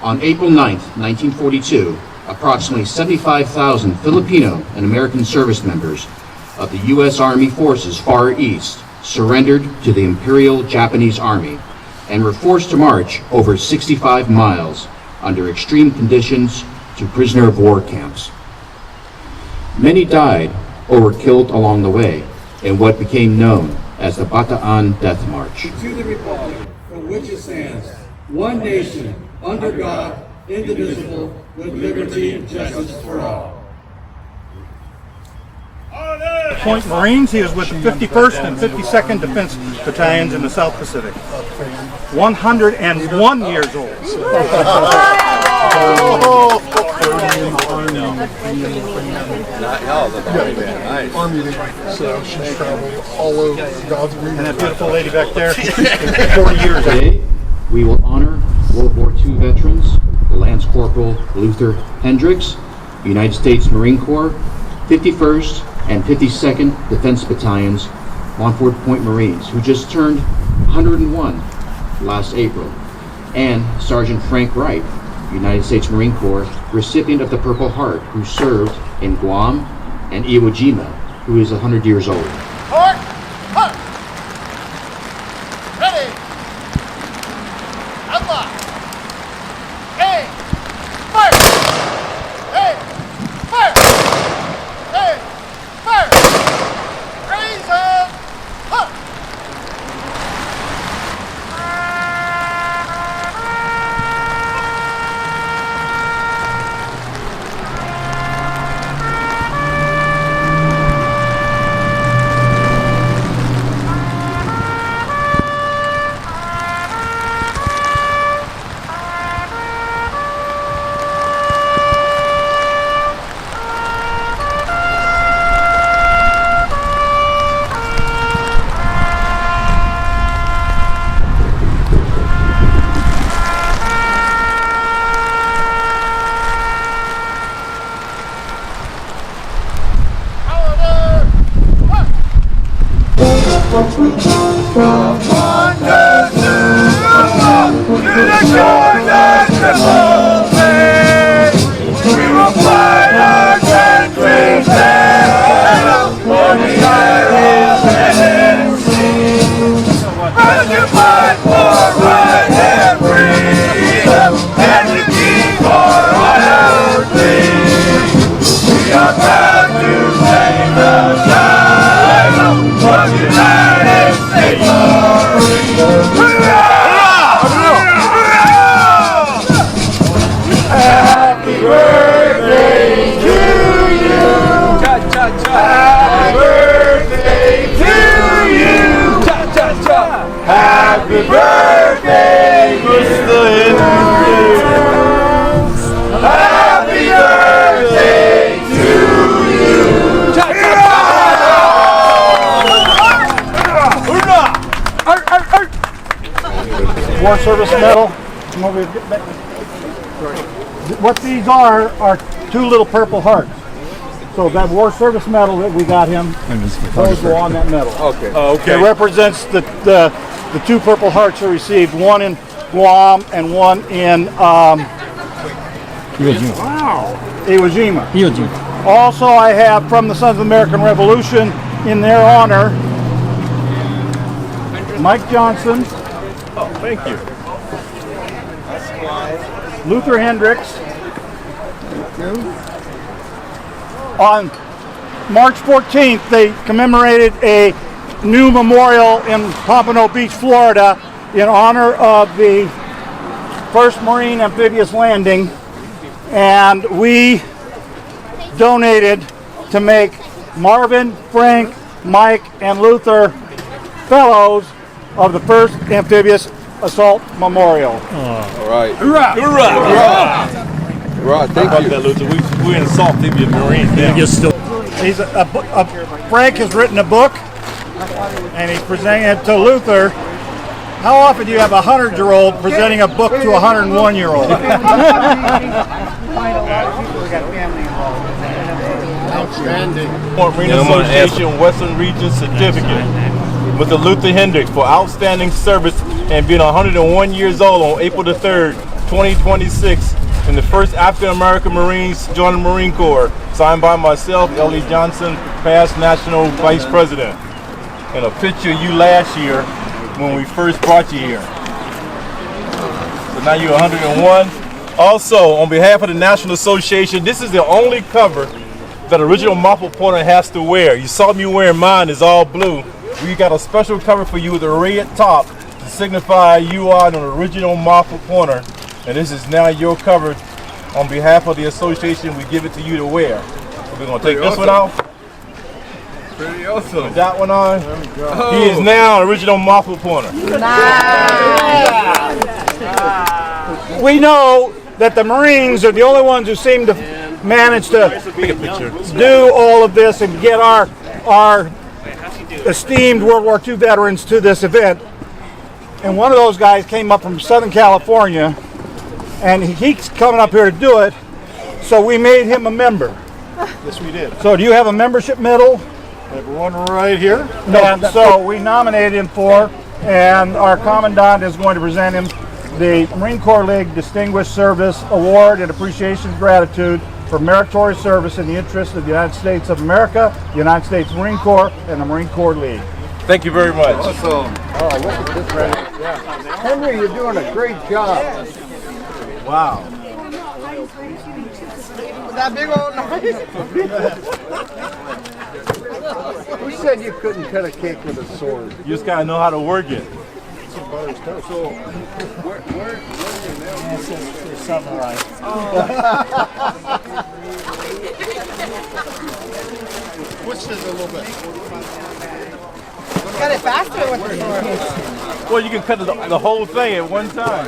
On April 9th, 1942, approximately 75,000 Filipino and American service members of the U.S. Army Forces Far East surrendered to the Imperial Japanese Army and were forced to march over 65 miles under extreme conditions to prisoner of war camps. Many died or were killed along the way in what became known as the Bataan Death March. To the Republic for which it stands, one nation, under God, indivisible, with liberty and justice for all. Point Marines. He was with the 51st and 52nd Defense Battalions in the South Pacific. 101 years old. Army, so she's traveled all over God's green. And that beautiful lady back there, 40 years old. Today, we will honor World War II veterans, Lance Corporal Luther Hendricks, United States Marine Corps, 51st and 52nd Defense Battalions, Montford Point Marines, who just turned 101 last April, and Sergeant Frank Wright, United States Marine Corps, recipient of the Purple Heart, who served in Guam, and Iwo Jima, who is 100 years old. Mark! Hunt! Ready! Unlock! Aim! Fire! Aim! Fire! Aim! Fire! Raise and hunt! Happy birthday, Mr. Hendricks. Happy birthday to you. War Service Medal. What these are two little Purple Hearts. So that War Service Medal that we got him, those go on that medal. Okay. Oh, okay. It represents the two Purple Hearts he received, one in Guam and one in Iwo Jima. Also, I have from the Sons of the American Revolution in their honor, Mike Johnson. Oh, thank you. Luther Hendricks. On March 14th, they commemorated a new memorial in Pompano Beach, Florida, in honor of the first Marine amphibious landing, and we donated to make Marvin, Frank, Mike, and Luther fellows of the first amphibious assault memorial. All right. Hoorah! Hoorah! Hoorah! Right, thank you. That, Luther. We're in Salt Amphibious Marines now. He's Frank has written a book, and he's presenting it to Luther. How often do you have a 100-year-old presenting a book to a 101-year-old? Outstanding. Marine Association Western Region Certificate with the Luther Hendricks for outstanding service and being 101 years old on April the 3rd, 2026 and the first African American Marines to join the Marine Corps. Signed by myself, L.E. Johnson, past National Vice President. And a picture of you last year when we first brought you here. So now you're 101. Also, on behalf of the National Association, this is the only cover that original muffle pointer has to wear. You saw me wearing mine, it's all blue. We got a special cover for you with a red top to signify you are an original muffle pointer. And this is now your cover. On behalf of the association, we give it to you to wear. So we're gonna take this one off. Pretty awesome. Put that one on. He is now an original muffle pointer. We know that the Marines are the only ones who seem to manage to do all of this and get our esteemed World War II veterans to this event. And one of those guys came up from Southern California, and he's coming up here to do it, so we made him a member. Yes, we did. So do you have a membership medal? I have one right here. And so we nominated him for, and our Commandant is going to present him the Marine Corps League Distinguished Service Award and Appreciation and Gratitude for meritorious service in the interest of the United States of America, the United States Marine Corps, and the Marine Corps League. Thank you very much. Awesome. Oh, look at this right here. Henry, you're doing a great job. Wow. That big old knife. Who said you couldn't cut a cake with a sword? You just gotta know how to work it. Switch this a little bit. Got it faster with the sword. Well, you can cut the whole thing at one time.